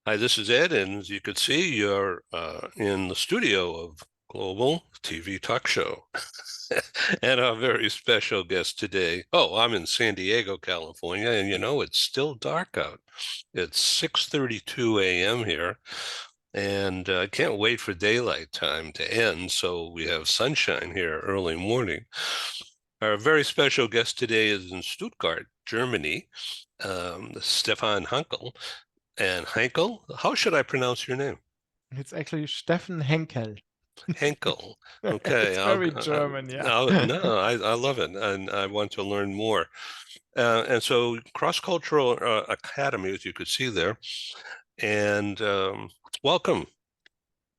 Hi, this is Ed, and as you can see, you're in the studio of Global TV Talk Show. And our very special guest today. Oh, I'm in San Diego, California, and it's still dark out. It's 6:32 a.m. here, and I can't wait for daylight time to end, so we have sunshine here early morning. Our very special guest today is in Stuttgart, Germany, Stefan Henkel. And Henkel, how should I pronounce your name? It's actually Steffen Henkel. Henkel. Okay, It's very German, yeah. no, I love it, and I want to learn more. And so, CrossCultural Academy, as you could see there, and welcome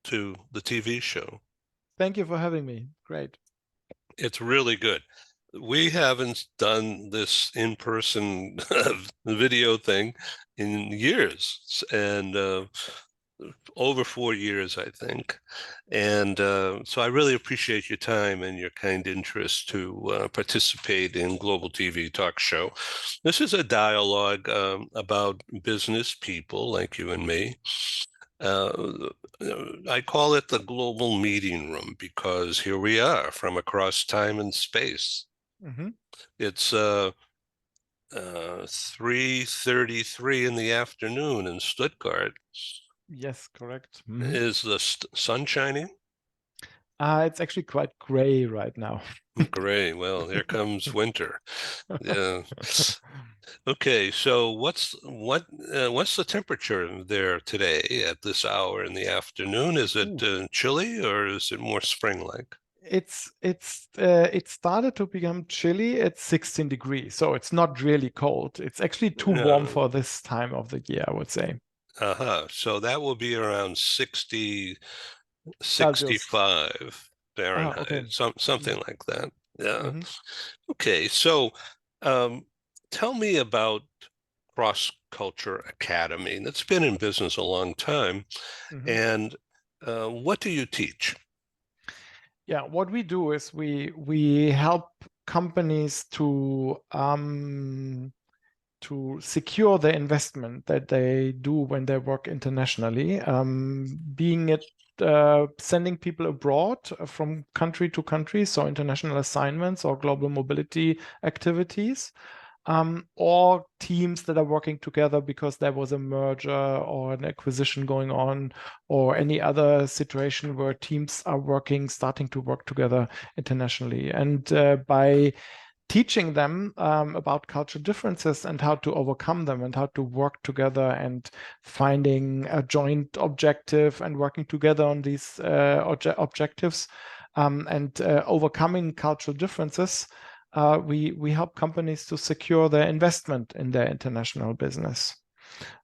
to the TV show. Thank you for having me. Great. It's really good. We haven't done this in-person video thing in years, and over 4 years, I think. And so I really appreciate your time and your kind interest to participate in Global TV Talk Show. This is a dialogue about business people like you and me. Uh, I call it the global meeting room because here we are from across time and space. Hmm. It's 3:33 in the afternoon in Stuttgart. Yes, correct. Hmm. Is the sun shining? It's actually quite gray right now. Great. Well, here comes winter. Yeah. Okay. So what's the temperature there today at this hour in the afternoon? Is it Ooh. chilly or is it more spring-like? It started to become chilly at 16 degrees, so it's not really cold. It's actually too warm No. for this time of the year, I would say. Uh-huh. So that will be around 60, Celsius. 65 Ah, okay. Fahrenheit, something like that. Yeah. Mm-hmm. Okay. So um, tell me about Cross Culture Academy. That's been in business a long time. Mm-hmm. And what do you teach? Yeah, what we do is we help companies to secure the investment that they do when they work internationally, being it sending people abroad from country to country, so international assignments or global mobility activities, or teams that are working together because there was a merger or an acquisition going on, or any other situation where teams are starting to work together internationally. And by teaching them about cultural differences and how to overcome them and how to work together and finding a joint objective and working together on these objectives, and overcoming cultural differences, we help companies to secure their investment in their international business.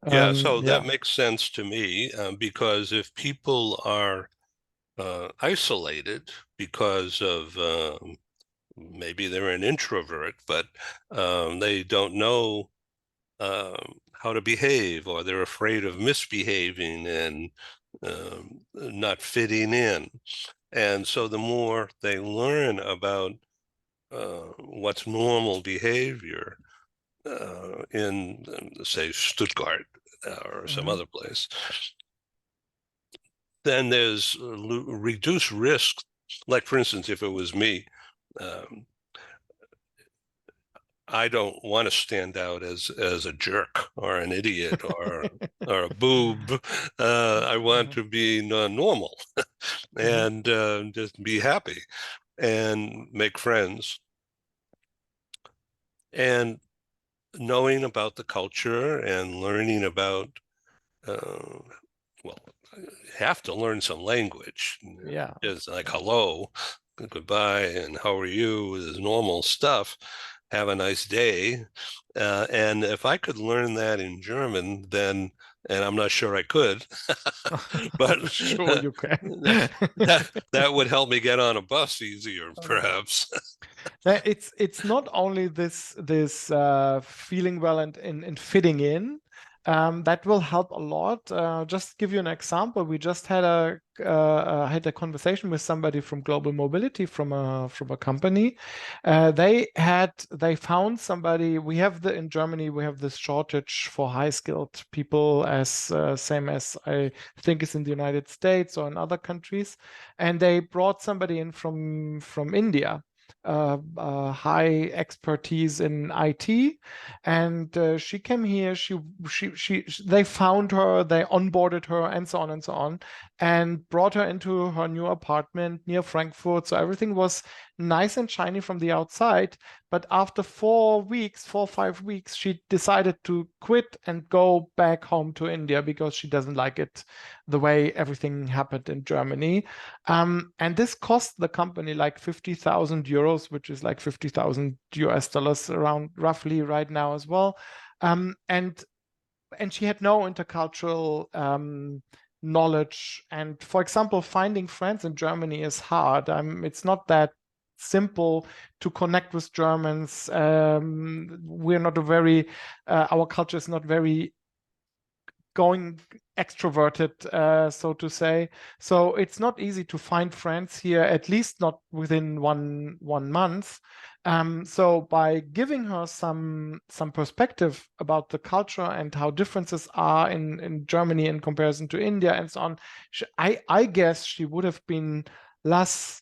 Yeah, so that Yeah. makes sense to me because if people are isolated because of maybe they're an introvert, but they don't know how to behave, or they're afraid of misbehaving and not fitting in. And so the more they learn about what's normal behavior in, say, Stuttgart or some Mhm. other place, then there's reduced risk. Like, for instance, if it was me, um, I don't want to stand out as a jerk or an idiot or a boob. I want Mhm. to be normal Mhm. and just be happy and make friends. And knowing about the culture and learning about, uh, well, you have to learn some language. Yeah. It's like hello, goodbye, and how are you is normal stuff. Have a nice day. And if I could learn that in German, then, and I'm not sure I could, but I'm sure you can. that would help me get on a bus easier, perhaps. It's not only this feeling well and fitting in. That will help a lot. Just give you an example. We just had a conversation with somebody from Global Mobility from a company. They found somebody. In Germany we have this shortage for high skilled people, as same as I think is in the United States or in other countries, and they brought somebody in from India. High expertise in IT, and she came here. They found her, they onboarded her, and so on and so on, and brought her into her new apartment near Frankfurt. So everything was nice and shiny from the outside. But after 4 weeks, 5 weeks, she decided to quit and go back home to India because she doesn't like it the way everything happened in Germany. And this cost the company like 50,000 euros, which is like 50,000 US dollars around roughly right now as well. And she had no intercultural knowledge. And for example, finding friends in Germany is hard. It's not that simple to connect with Germans. We're not a very, our culture is not very going extroverted, so to say. So it's not easy to find friends here, at least not within one month. So by giving her some perspective about the culture and how differences are in Germany in comparison to India and so on, I guess she would have been less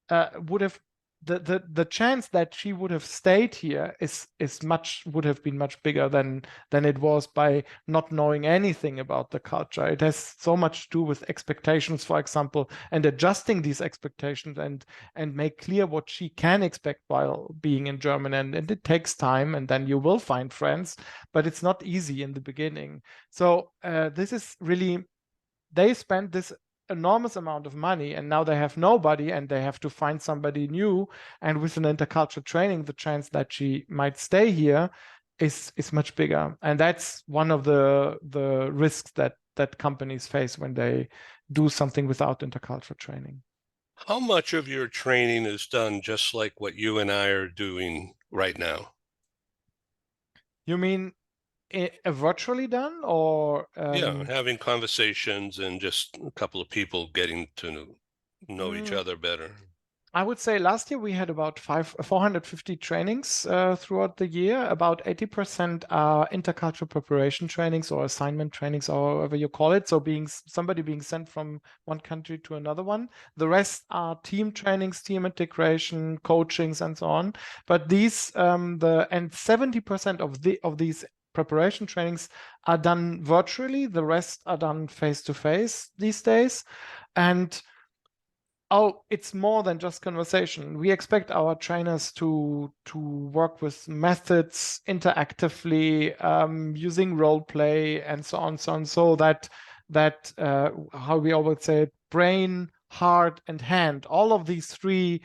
would have the chance that she would have stayed here would have been much bigger than it was by not knowing anything about the culture. It has so much to do with expectations, for example, and adjusting these expectations and make clear what she can expect while being in Germany. And it takes time, and then you will find friends, but it's not easy in the beginning. So this is really, they spend this enormous amount of money and now they have nobody and they have to find somebody new. And with an intercultural training, the chance that she might stay here is much bigger. And that's one of the risks that companies face when they do something without intercultural training. How much of your training is done just like what you and I are doing right now? You mean virtually done, or Yeah, having conversations and just a couple of people getting to know each mm, other better. I would say last year we had about 450 trainings throughout the year. About 80% are intercultural preparation trainings or assignment trainings, or however you call it. So somebody being sent from one country to another one. The rest are team trainings, team integration, coachings, and so on. But these and 70% of these preparation trainings are done virtually. The rest are done face to face these days, and oh, it's more than just conversation. We expect our trainers to work with methods interactively, using role play and so on, so that how we always say it, brain, heart, and hand. All of these three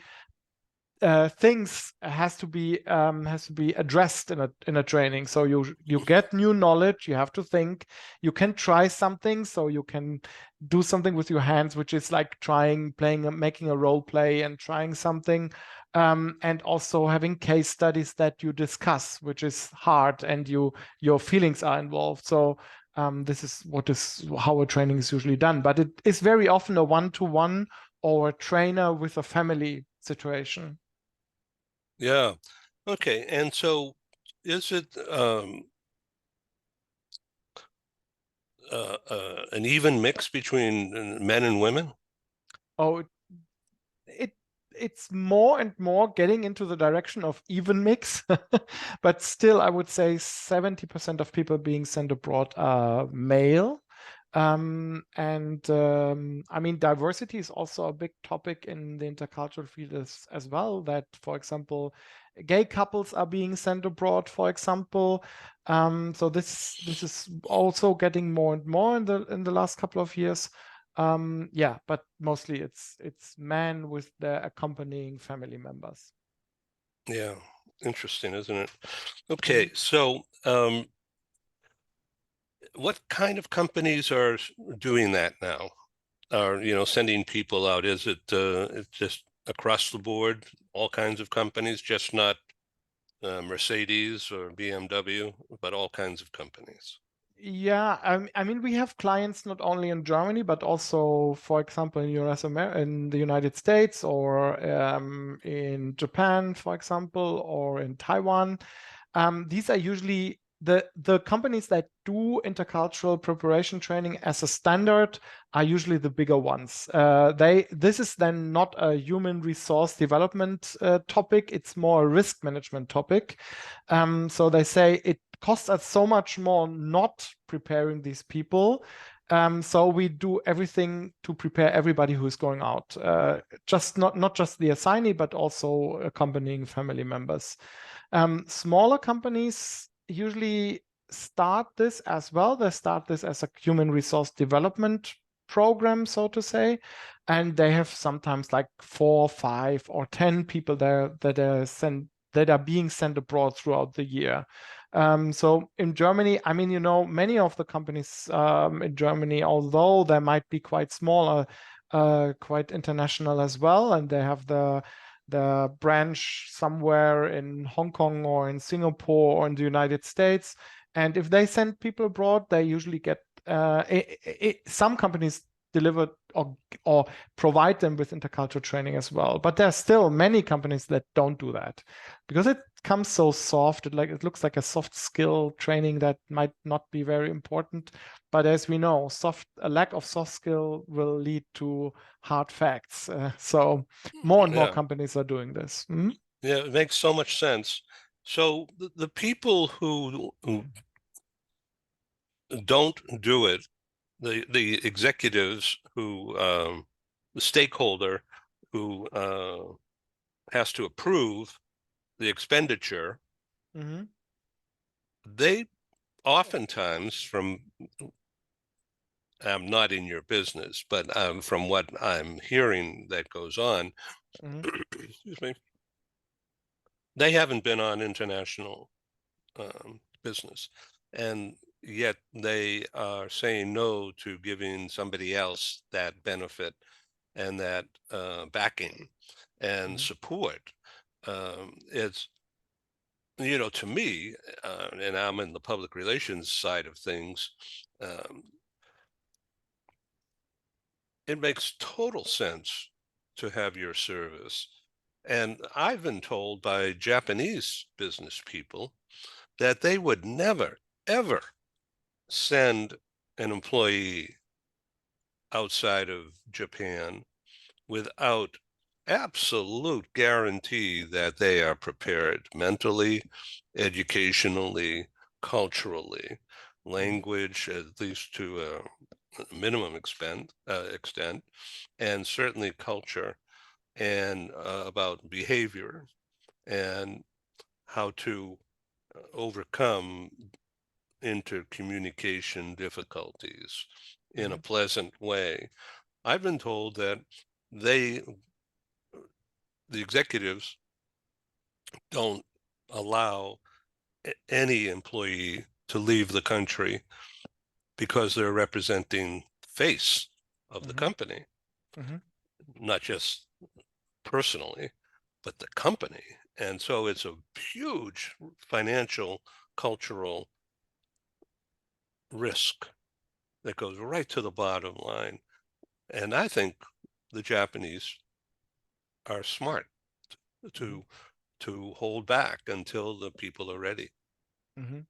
things has to be addressed in a training. So you get new knowledge, you have to think, you can try something, so you can do something with your hands, which is like making a role play and trying something, and also having case studies that you discuss, which is hard, and your feelings are involved. So this is how a training is usually done, but it is very often a one-to-one or a trainer with a family situation. Yeah. Okay. And so is it an even mix between men and women? Oh, it it's more and more getting into the direction of even mix, but still, I would say 70% of people being sent abroad are male. And I mean, diversity is also a big topic in the intercultural field as well. That, for example, gay couples are being sent abroad, for example. So this is also getting more and more in the last couple of years. Yeah, but mostly it's men with their accompanying family members. Yeah. Interesting, isn't it? Mm. Okay. So what kind of companies are doing that now? Are, sending people out? Is it's just across the board, all kinds of companies, just not Mercedes or BMW, but all kinds of companies? Yeah, I mean, we have clients not only in Germany, but also, for example, in the United States, or in Japan, for example, or in Taiwan. These are usually the companies that do intercultural preparation training as a standard are usually the bigger ones. This is then not a human resource development topic; it's more a risk management topic. So they say it costs us so much more not preparing these people. So we do everything to prepare everybody who's going out, just not just the assignee, but also accompanying family members. Smaller companies usually start this as well. They start this as a human resource development program, so to say, and they have sometimes like 4, 5, or 10 people there that are being sent abroad throughout the year. So in Germany, I mean, many of the companies in Germany, although they might be quite small, are quite international as well, and they have the branch somewhere in Hong Kong or in Singapore or in the United States. And if they send people abroad, they usually get some companies deliver or provide them with intercultural training as well. But there are still many companies that don't do that because it comes so soft. It looks like a soft skill training that might not be very important. But as we know, a lack of soft skill will lead to hard facts. So more and more Yeah, companies are doing this. Mhm. yeah, it makes so much sense. So the people who don't do it, the executives who the stakeholder who has to approve the expenditure, Mhm. they oftentimes, from I'm not in your business, but from what I'm hearing that goes on, Mhm. excuse me, they haven't been on international business, and yet they are saying no to giving somebody else that benefit and that backing and Mhm. support. It's to me, and I'm in the public relations side of things. Um, it makes total sense to have your service. And I've been told by Japanese business people that they would never, ever send an employee outside of Japan without absolute guarantee that they are prepared mentally, educationally, culturally, Mhm. language, at least to a minimum extent, and certainly culture, and about behavior and how to overcome intercommunication difficulties in a Mhm. pleasant way. I've been told that they, the executives, don't allow any employee to leave the country because they're representing the face of the Mhm. company, Mhm. not just personally, but the company. And so it's a huge financial, cultural risk that goes right to the bottom line. And I think the Japanese are smart Mhm. to hold back until the people are ready. Mhm.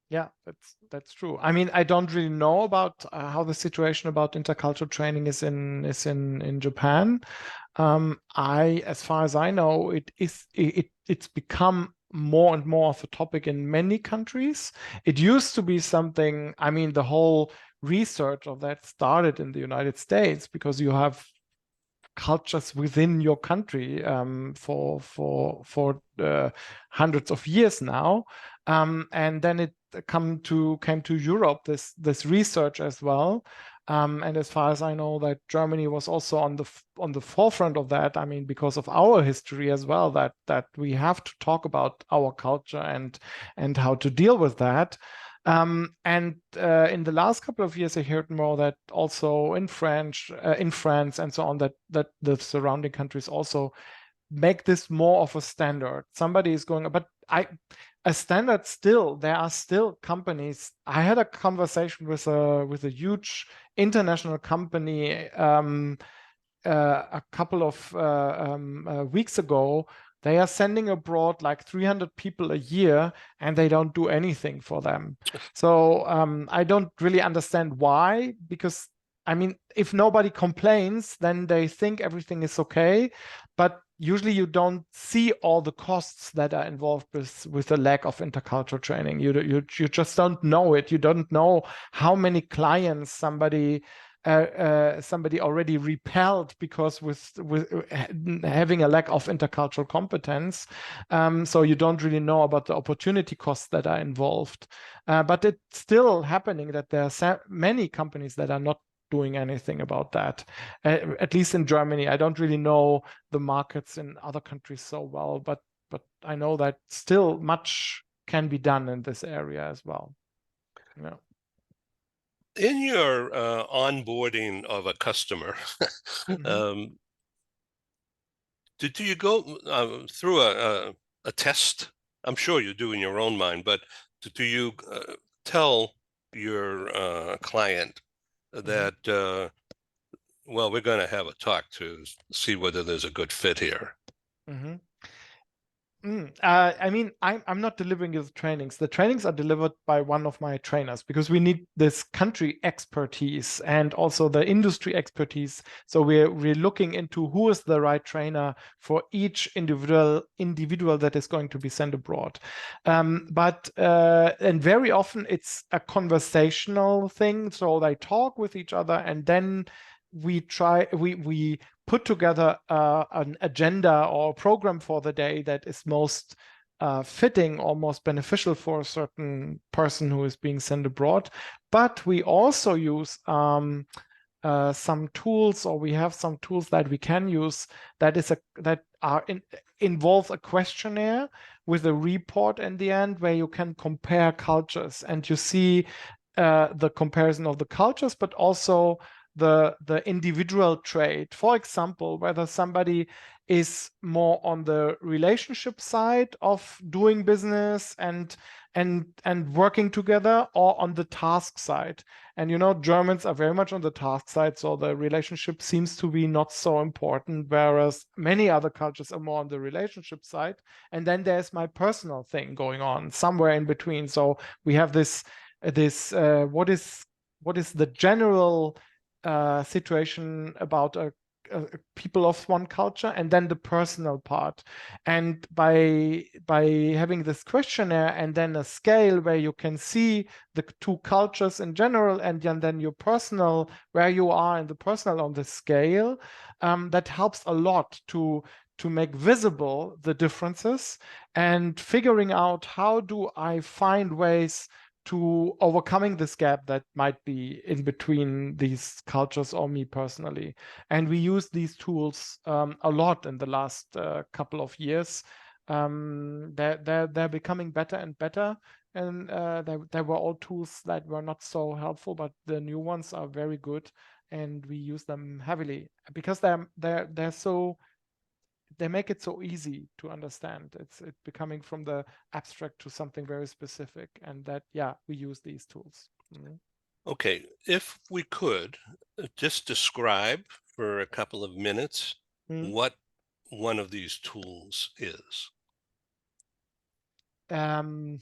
Yeah, that's true. I mean, I don't really know about how the situation about intercultural training is in Japan. As far as I know, it's become more and more of a topic in many countries. It used to be something. I mean, the whole research of that started in the United States because you have cultures within your country for hundreds of years now, and then it came to Europe, this research as well. And as far as I know, that Germany was also on the forefront of that. I mean, because of our history as well, that we have to talk about our culture and how to deal with that. And in the last couple of years, I heard more that also in France, and so on, that the surrounding countries also make this more of a standard. Somebody is going, but a standard still, there are still companies. I had a conversation with a huge international company a couple of weeks ago. They are sending abroad like 300 people a year, and they don't do anything for them. So I don't really understand why, because I mean, if nobody complains, then they think everything is okay. But usually you don't see all the costs that are involved with the lack of intercultural training. You just don't know it. You don't know how many clients somebody already repelled because with having a lack of intercultural competence. So you don't really know about the opportunity costs that are involved. But it's still happening that there are many companies that are not doing anything about that. At least in Germany, I don't really know the markets in other countries so well, but I know that still much can be done in this area as well. Yeah. In your onboarding of a customer, um, do you go through a test? I'm sure you do in your own mind, but do you tell your client that, well, we're going to have a talk to see whether there's a good fit here? Mm-hmm. I mean, I'm not delivering the trainings. The trainings are delivered by one of my trainers because we need this country expertise and also the industry expertise. So we're looking into who is the right trainer for each individual that is going to be sent abroad. But and very often it's a conversational thing. So they talk with each other, and then we put together an agenda or a program for the day that is most fitting or most beneficial for a certain person who is being sent abroad. But we also use some tools, or we have some tools that we can use that involve a questionnaire with a report in the end where you can compare cultures, and you see the comparison of the cultures, but also the individual trait. For example, whether somebody is more on the relationship side of doing business and working together, or on the task side. And Germans are very much on the task side, so the relationship seems to be not so important, whereas many other cultures are more on the relationship side. And then there's my personal thing going on somewhere in between. So we have this what is the general situation about people of one culture, and then the personal part. And by having this questionnaire and then a scale where you can see the two cultures in general, and then your personal, where you are in the personal on the scale, that helps a lot to make visible the differences, and figuring out how do I find ways to overcoming this gap that might be in between these cultures or me personally. And we use these tools a lot in the last couple of years. They're becoming better and better, and there were all tools that were not so helpful, but the new ones are very good, and we use them heavily because they're so, they make it so easy to understand. It's becoming from the abstract to something very specific, and that, yeah, we use these tools. Okay, if we could just describe for a couple of minutes what one of these tools is. You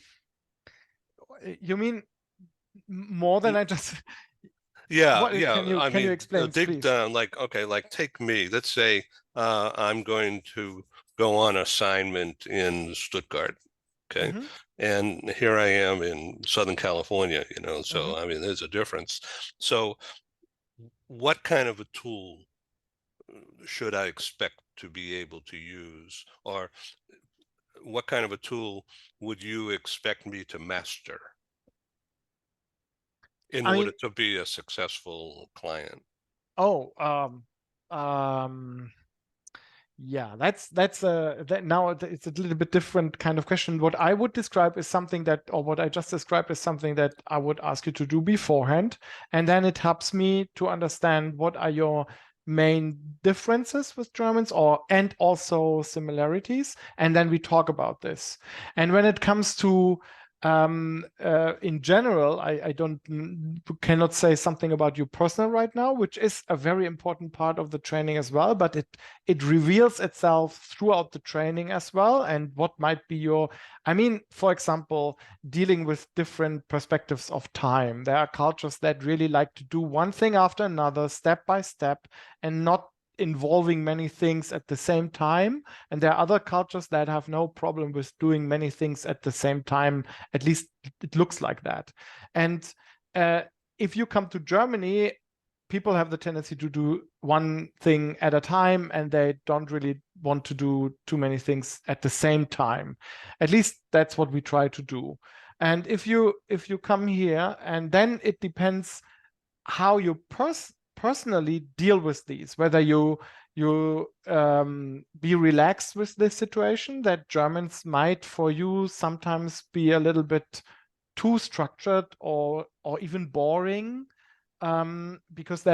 mean more than I just Yeah, what yeah. I can you mean, explain, dig please? down, like, okay, like take me. Let's say I'm going to go on assignment in Stuttgart. Okay. And here I am in Southern California, so I mean, there's a difference. So what kind of a tool should I expect to be able to use, or what kind of a tool would you expect me to master in I order mean, to be a successful client? oh, yeah, now it's a little bit different kind of question. What I would describe is something that, or what I just described is something that I would ask you to do beforehand, and then it helps me to understand what are your main differences with Germans and also similarities, and then we talk about this. And when it comes to in general, I cannot say something about you personal right now, which is a very important part of the training as well, but it reveals itself throughout the training as well. And what might be I mean, for example, dealing with different perspectives of time. There are cultures that really like to do one thing after another, step by step, and not involving many things at the same time. And there are other cultures that have no problem with doing many things at the same time. At least it looks like that. And if you come to Germany, people have the tendency to do one thing at a time, and they don't really want to do too many things at the same time. At least that's what we try to do. And if you come here, and then it depends how you personally deal with these, whether you be relaxed with this situation, that Germans might for you sometimes be a little bit too structured or even boring, because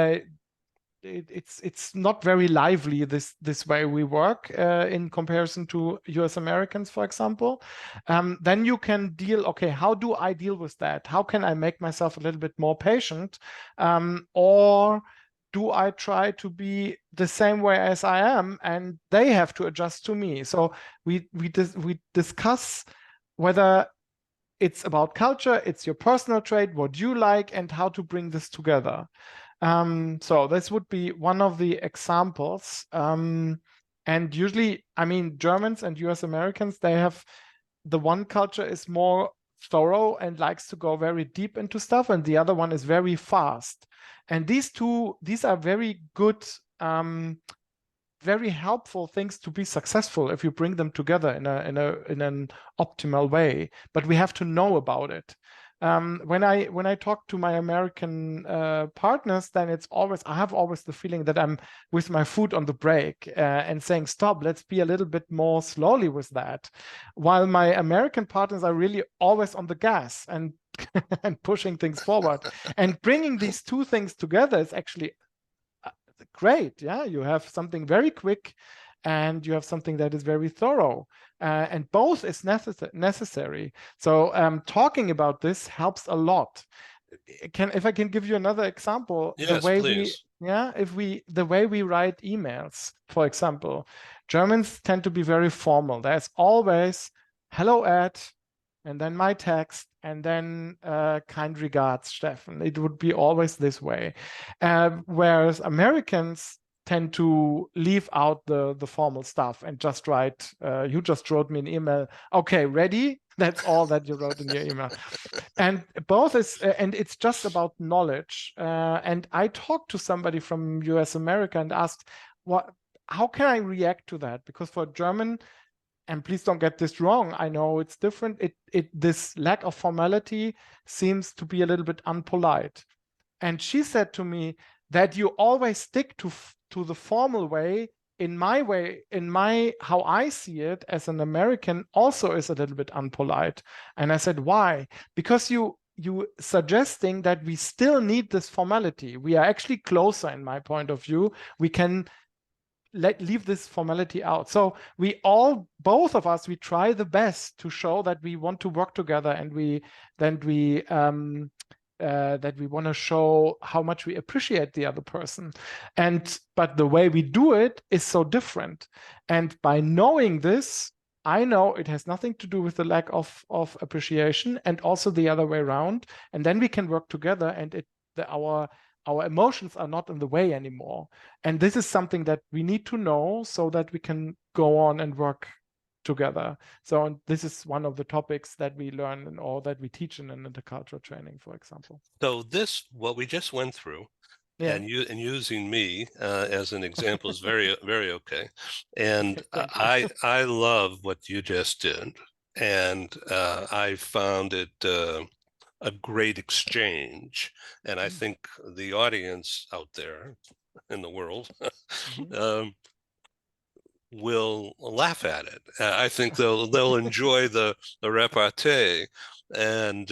it's not very lively this way we work in comparison to US Americans, for example. Then you can deal, okay, how do I deal with that? How can I make myself a little bit more patient? Or do I try to be the same way as I am and they have to adjust to me? So we discuss whether it's about culture, it's your personal trait, what you like, and how to bring this together. So this would be one of the examples. And usually, I mean, Germans and US Americans, they have the one culture is more thorough and likes to go very deep into stuff, and the other one is very fast. And these are very good, very helpful things to be successful if you bring them together in an optimal way. But we have to know about it. When I talk to my American partners, then I have always the feeling that I'm with my foot on the brake and saying, stop, let's be a little bit more slowly with that. While my American partners are really always on the gas and and pushing things forward. And bringing these two things together is actually great. Yeah, you have something very quick and you have something that is very thorough, and both is necessary. So talking about this helps a lot. If I can give you another example, Yes, please. the way we write emails, for example, Germans tend to be very formal. There's always hello at, and then my text, and then kind regards, Steffen. It would be always this way. Whereas Americans tend to leave out the formal stuff and just write, you just wrote me an email. Okay, ready? That's all that you wrote in your email. And both and it's just about knowledge. And I talked to somebody from US America and asked, how can I react to that? Because for German, and please don't get this wrong, I know it's different. This lack of formality seems to be a little bit unpolite. And she said to me that you always stick to the formal way. In my how I see it as an American, also is a little bit unpolite. And I said, why? Because you suggesting that we still need this formality. We are actually closer, in my point of view. We can leave this formality out. So both of us, we try the best to show that we want to work together, and that we want to show how much we appreciate the other person. But the way we do it is so different. And by knowing this, I know it has nothing to do with the lack of appreciation, and also the other way around. And then we can work together, and our emotions are not in the way anymore. And this is something that we need to know so that we can go on and work together. So this is one of the topics that we learn or that we teach in an intercultural training, for example. So what we just went through, Yeah. and using me as an example is very, very okay. And Thank you. I love what you just did, and I found it a great exchange. And I think the audience out there in the world Mhm. um, will laugh at it. I think they'll enjoy the repartee, and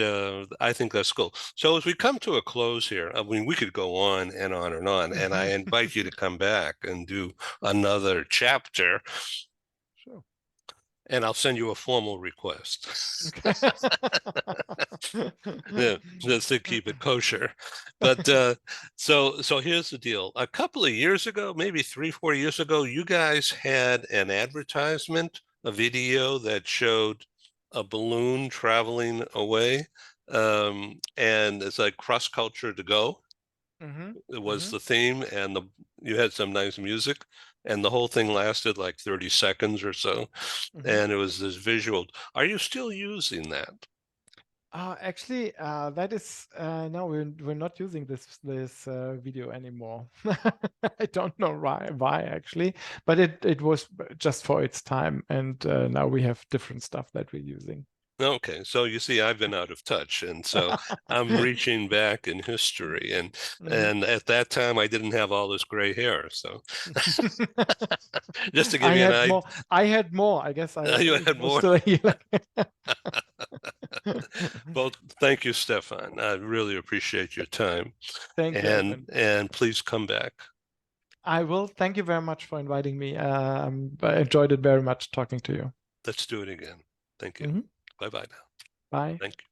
I think that's cool. So as we come to a close here, I mean, we could go on and on and on, and I invite you to come back and do another chapter, Sure. and I'll send you a formal request. Okay. Yeah, just to keep it kosher. But so here's the deal. A couple of years ago, maybe 3, 4 years ago, you guys had an advertisement, a video that showed a balloon traveling away. And it's like cross culture to go. hmm It was hmm the theme, and you had some nice music, and the whole thing lasted like 30 seconds or so. hmm And it was this visual. Are you still using that? Actually, that is no, we're not using this video anymore. I don't know why actually, but it was just for its time, and now we have different stuff that we're using. Okay, so you see, I've been out of touch, and so I'm reaching back in history, and Mhm. and at that time I didn't have all this gray hair. So just to give I you an had idea, more. I had more. I guess you it had was more. still like. Well, thank you, Stefan. I really appreciate your time, Thank you, and Edwin. and please come back. I will. Thank you very much for inviting me. I enjoyed it very much talking to you. Let's do it again. Thank you. Mhm. Bye bye now. Bye. Thank you.